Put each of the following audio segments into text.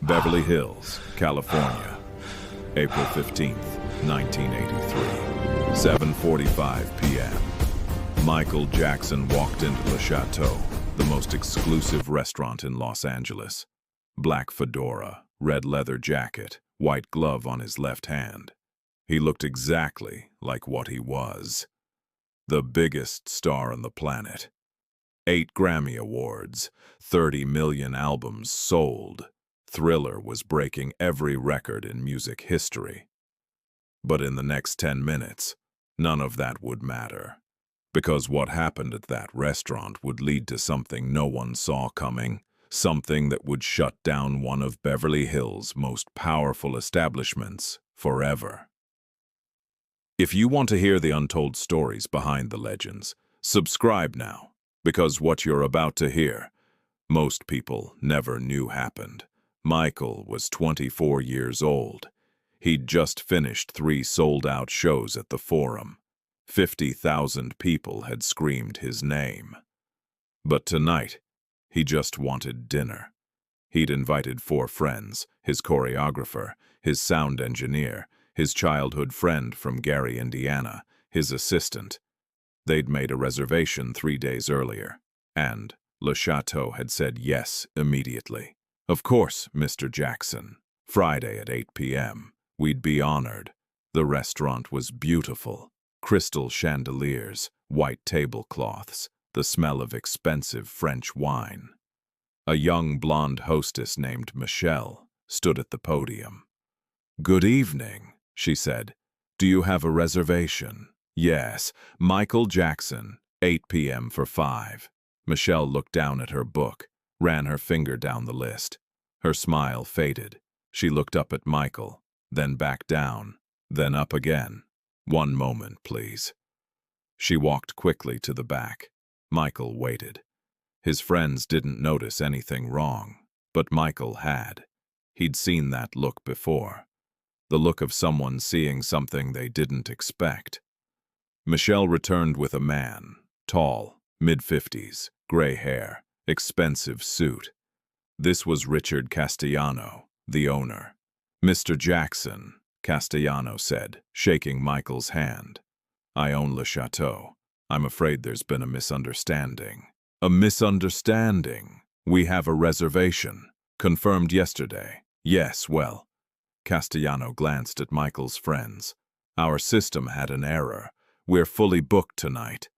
Beverly Hills, California, April 15th, 1983, 7:45 p.m. Michael Jackson walked into the Château, the most exclusive restaurant in Los Angeles. Black fedora, red leather jacket, white glove on his left hand. He looked exactly like what he was. The biggest star on the planet. 8 Grammy Awards, 30 million albums sold. Thriller was breaking every record in music history. But in the next 10 minutes, none of that would matter. Because what happened at that restaurant would lead to something no one saw coming, something that would shut down one of Beverly Hills' most powerful establishments forever. If you want to hear the untold stories behind the legends, subscribe now, because what you're about to hear, most people never knew happened. Michael was 24 years old. He'd just finished 3 sold-out shows at the Forum. 50,000 people had screamed his name. But tonight, he just wanted dinner. He'd invited 4 friends, his choreographer, his sound engineer, his childhood friend from Gary, Indiana, his assistant. They'd made a reservation 3 days earlier, and Le Château had said yes immediately. Of course, Mr. Jackson. Friday at 8 p.m. We'd be honored. The restaurant was beautiful. Crystal chandeliers, white tablecloths, the smell of expensive French wine. A young blonde hostess named Michelle stood at the podium. "Good evening," she said. "Do you have a reservation?" "Yes, Michael Jackson, 8 p.m. for 5. Michelle looked down at her book, ran her finger down the list. Her smile faded. She looked up at Michael, then back down, then up again. "1 moment, please." She walked quickly to the back. Michael waited. His friends didn't notice anything wrong, but Michael had. He'd seen that look before. The look of someone seeing something they didn't expect. Michelle returned with a man, tall, mid-50s, gray hair, expensive suit. This was Richard Castellano, the owner. "Mr. Jackson," Castellano said, shaking Michael's hand. "I own Le Château. I'm afraid there's been a misunderstanding." "A misunderstanding? We have a reservation. Confirmed yesterday." "Yes, well." Castellano glanced at Michael's friends. "Our system had an error. We're fully booked tonight."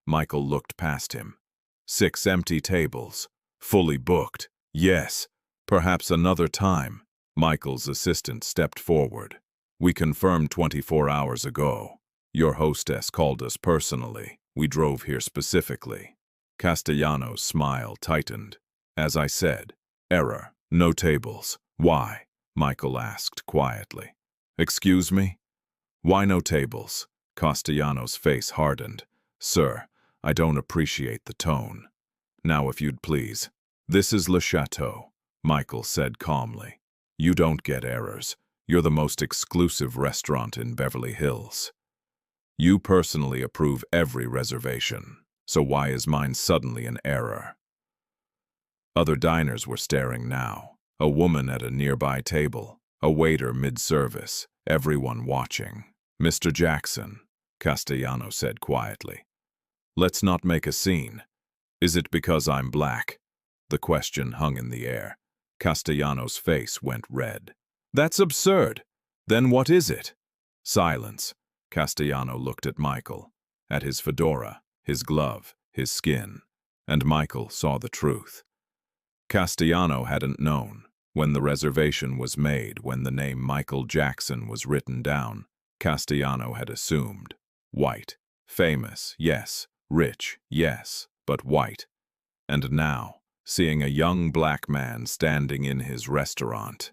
Michael looked past him. 6 empty tables. Fully booked. "Yes, perhaps another time." Michael's assistant stepped forward. "We confirmed 24 hours ago. Your hostess called us personally. We drove here specifically." Castellano's smile tightened. "As I said, error, no tables." "Why?" Michael asked quietly. "Excuse me? Why no tables?" Castellano's face hardened. "Sir, I don't appreciate the tone. Now if you'd please." "This is Le Château," Michael said calmly. "You don't get errors. You're the most exclusive restaurant in Beverly Hills. You personally approve every reservation, so why is mine suddenly an error?" Other diners were staring now. A woman at a nearby table, a waiter mid-service, everyone watching. "Mr. Jackson," Castellano said quietly. "Let's not make a scene. Is it because I'm black?" The question hung in the air. Castellano's face went red. "That's absurd. Then what is it?" Silence. Castellano looked at Michael, at his fedora, his glove, his skin, and Michael saw the truth. Castellano hadn't known. When the reservation was made, when the name Michael Jackson was written down, Castellano had assumed. White. Famous, yes. Rich, yes. But white. And now, seeing a young black man standing in his restaurant,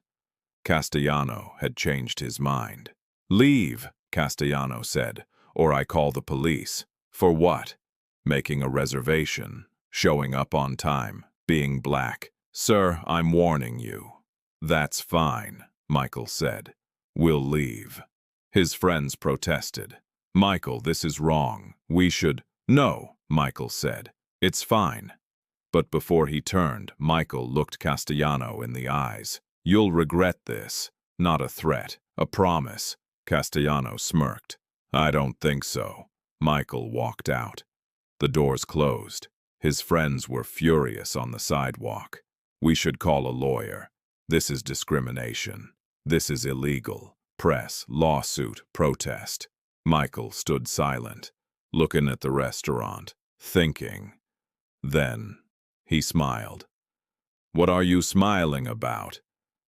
Castellano had changed his mind. "Leave," Castellano said, "or I call the police." "For what?" "Making a reservation, showing up on time, being black." "Sir, I'm warning you." "That's fine," Michael said. "We'll leave." His friends protested. "Michael, this is wrong. We should—" "No," Michael said. "It's fine." But before he turned, Michael looked Castellano in the eyes. You'll regret this. Not a threat, a promise. Castellano smirked. I don't think so. Michael walked out. The doors closed. His friends were furious on the sidewalk. We should call a lawyer. This is discrimination. This is illegal. Press, lawsuit, protest. Michael stood silent, looking at the restaurant, thinking. Then he smiled. What are you smiling about?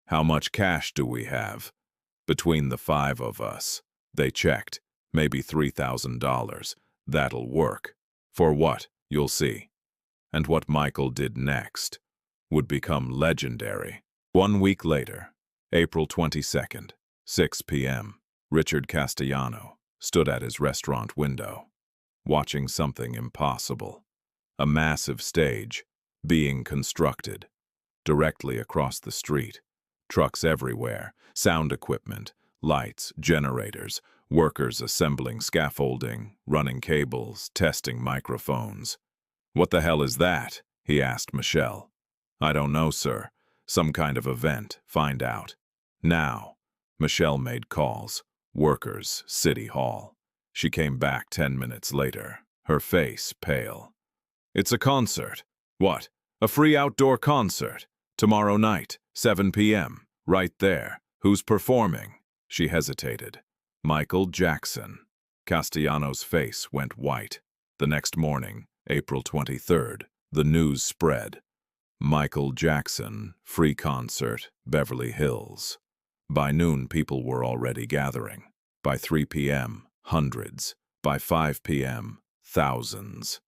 How much cash do we have? Between the 5 of us. They checked. Maybe $3,000. That'll work. For what? You'll see. And what Michael did next would become legendary. 1 week later, April 22nd, 6 p.m., Richard Castellano stood at his restaurant window, watching something impossible. A massive stage being constructed directly across the street. Trucks everywhere, sound equipment, lights, generators, workers assembling scaffolding, running cables, testing microphones. What the hell is that? He asked Michelle. I don't know, sir. Some kind of event. Find out. Now. Michelle made calls. Workers, City Hall. She came back 10 minutes later, her face pale. It's a concert. What? A free outdoor concert. Tomorrow night, 7 p.m. Right there. Who's performing? She hesitated. Michael Jackson. Castellano's face went white. The next morning, April 23rd, the news spread. Michael Jackson, free concert, Beverly Hills. By noon, people were already gathering. By 3 p.m., hundreds. By 5 p.m., thousands.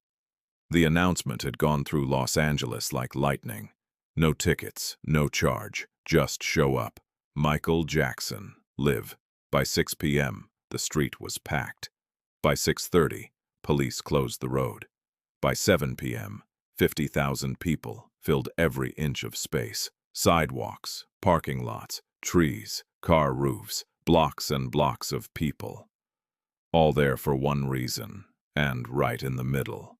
The announcement had gone through Los Angeles like lightning. No tickets, no charge, just show up. Michael Jackson, live. By 6 p.m., the street was packed. By 6:30, police closed the road. By 7 p.m., 50,000 people filled every inch of space. Sidewalks, parking lots, trees, car roofs, blocks and blocks of people. All there for one reason, and right in the middle,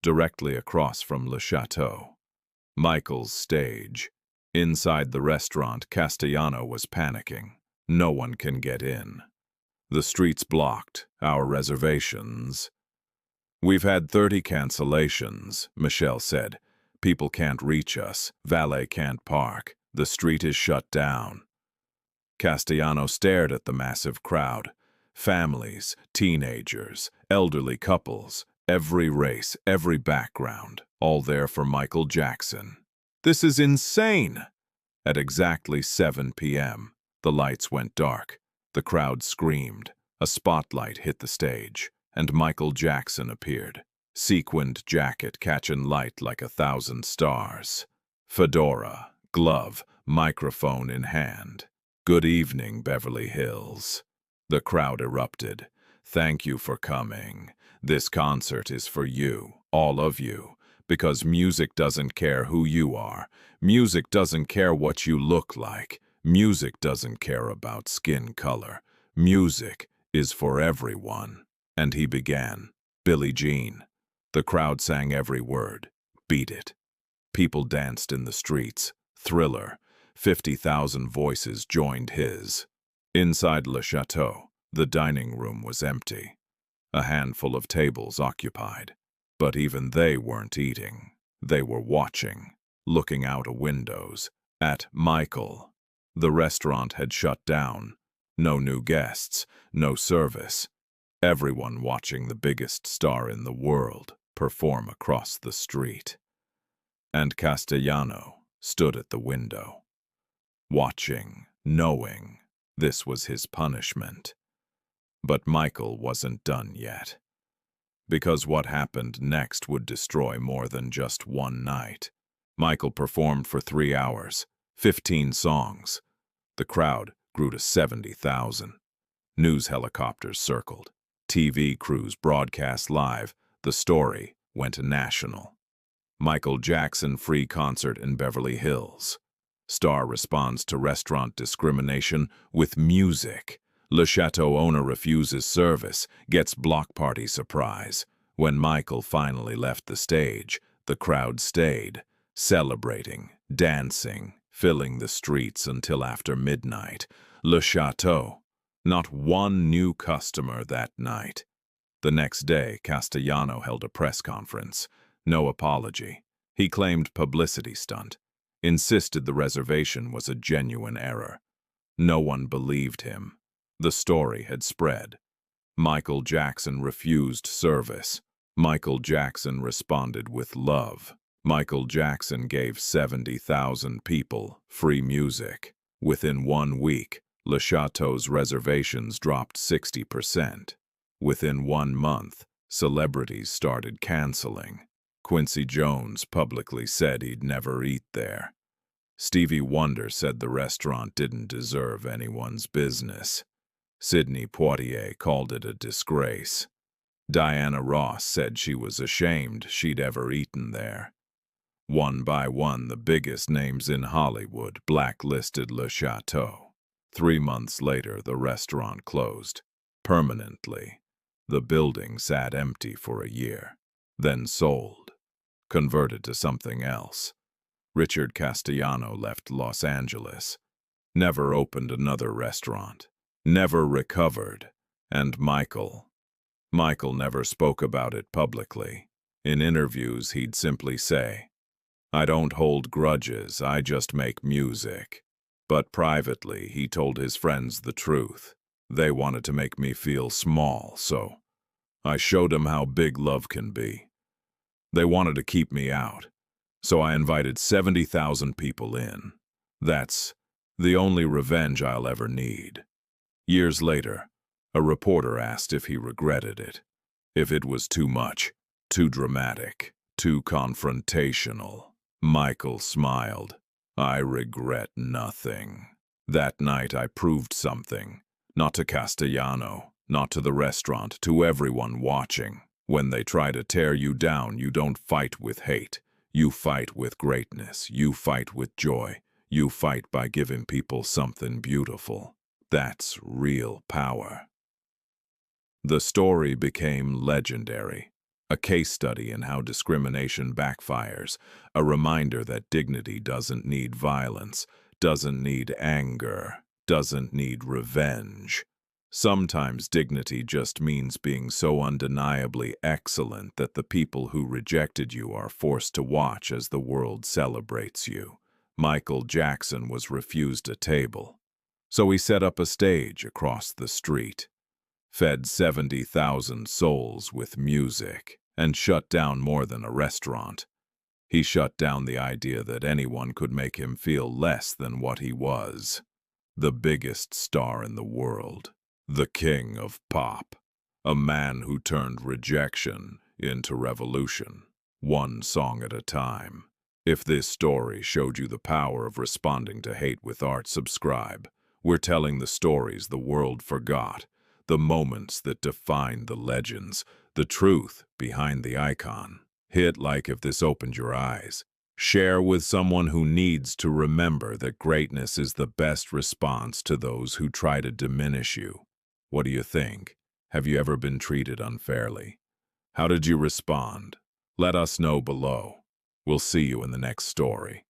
directly across from Le Château. Michael's stage. Inside the restaurant, Castellano was panicking. No one can get in. The street's blocked. Our reservations. We've had 30 cancellations, Michelle said. People can't reach us. Valet can't park. The street is shut down. Castellano stared at the massive crowd. Families, teenagers, elderly couples, every race, every background, all there for Michael Jackson. This is insane! At exactly 7 p.m., the lights went dark. The crowd screamed. A spotlight hit the stage, and Michael Jackson appeared. Sequined jacket catching light like 1,000 stars. Fedora, glove, microphone in hand. Good evening, Beverly Hills. The crowd erupted. Thank you for coming. This concert is for you, all of you, because music doesn't care who you are. Music doesn't care what you look like. Music doesn't care about skin color. Music is for everyone. And he began. Billie Jean. The crowd sang every word. Beat It. People danced in the streets. Thriller. 50,000 voices joined his. Inside Le Château, the dining room was empty. A handful of tables occupied. But even they weren't eating. They were watching, looking out of windows, at Michael. The restaurant had shut down. No new guests, no service. Everyone watching the biggest star in the world perform across the street. And Castellano stood at the window, watching, knowing this was his punishment. But Michael wasn't done yet. Because what happened next would destroy more than just one night. Michael performed for 3 hours, 15 songs. The crowd grew to 70,000. News helicopters circled. TV crews broadcast live. The story went national. Michael Jackson free concert in Beverly Hills. Star responds to restaurant discrimination with music. Le Château owner refuses service, gets block party surprise. When Michael finally left the stage, the crowd stayed, celebrating, dancing, filling the streets until after midnight. Le Château. Not one new customer that night. The next day, Castellano held a press conference. No apology. He claimed publicity stunt. Insisted the reservation was a genuine error. No one believed him. The story had spread. Michael Jackson refused service. Michael Jackson responded with love. Michael Jackson gave 70,000 people free music. Within 1 week, Le Château's reservations dropped 60%. Within 1 month, celebrities started canceling. Quincy Jones publicly said he'd never eat there. Stevie Wonder said the restaurant didn't deserve anyone's business. Sidney Poitier called it a disgrace. Diana Ross said she was ashamed she'd ever eaten there. One by one, the biggest names in Hollywood blacklisted Le Château. 3 months later, the restaurant closed. Permanently. The building sat empty for a year. Then sold. Converted to something else. Richard Castellano left Los Angeles. Never opened another restaurant. Never recovered. And Michael never spoke about it publicly. In interviews, he'd simply say, "I don't hold grudges, I just make music." But privately, he told his friends the truth. They wanted to make me feel small, so I showed them how big love can be. They wanted to keep me out, so I invited 70,000 people in. That's the only revenge I'll ever need. Years later, a reporter asked if he regretted it, if it was too much, too dramatic, too confrontational. Michael smiled. "I regret nothing. That night I proved something, not to Castellano, not to the restaurant, to everyone watching. When they try to tear you down, you don't fight with hate. You fight with greatness. You fight with joy. You fight by giving people something beautiful. That's real power." The story became legendary. A case study in how discrimination backfires, a reminder that dignity doesn't need violence, doesn't need anger, doesn't need revenge. Sometimes dignity just means being so undeniably excellent that the people who rejected you are forced to watch as the world celebrates you. Michael Jackson was refused a table, so he set up a stage across the street, fed 70,000 souls with music, and shut down more than a restaurant. He shut down the idea that anyone could make him feel less than what he was. The biggest star in the world, the king of pop, a man who turned rejection into revolution, one song at a time. If this story showed you the power of responding to hate with art, subscribe. We're telling the stories the world forgot, the moments that defined the legends, the truth behind the icon. Hit like if this opened your eyes. Share with someone who needs to remember that greatness is the best response to those who try to diminish you. What do you think? Have you ever been treated unfairly? How did you respond? Let us know below. We'll see you in the next story.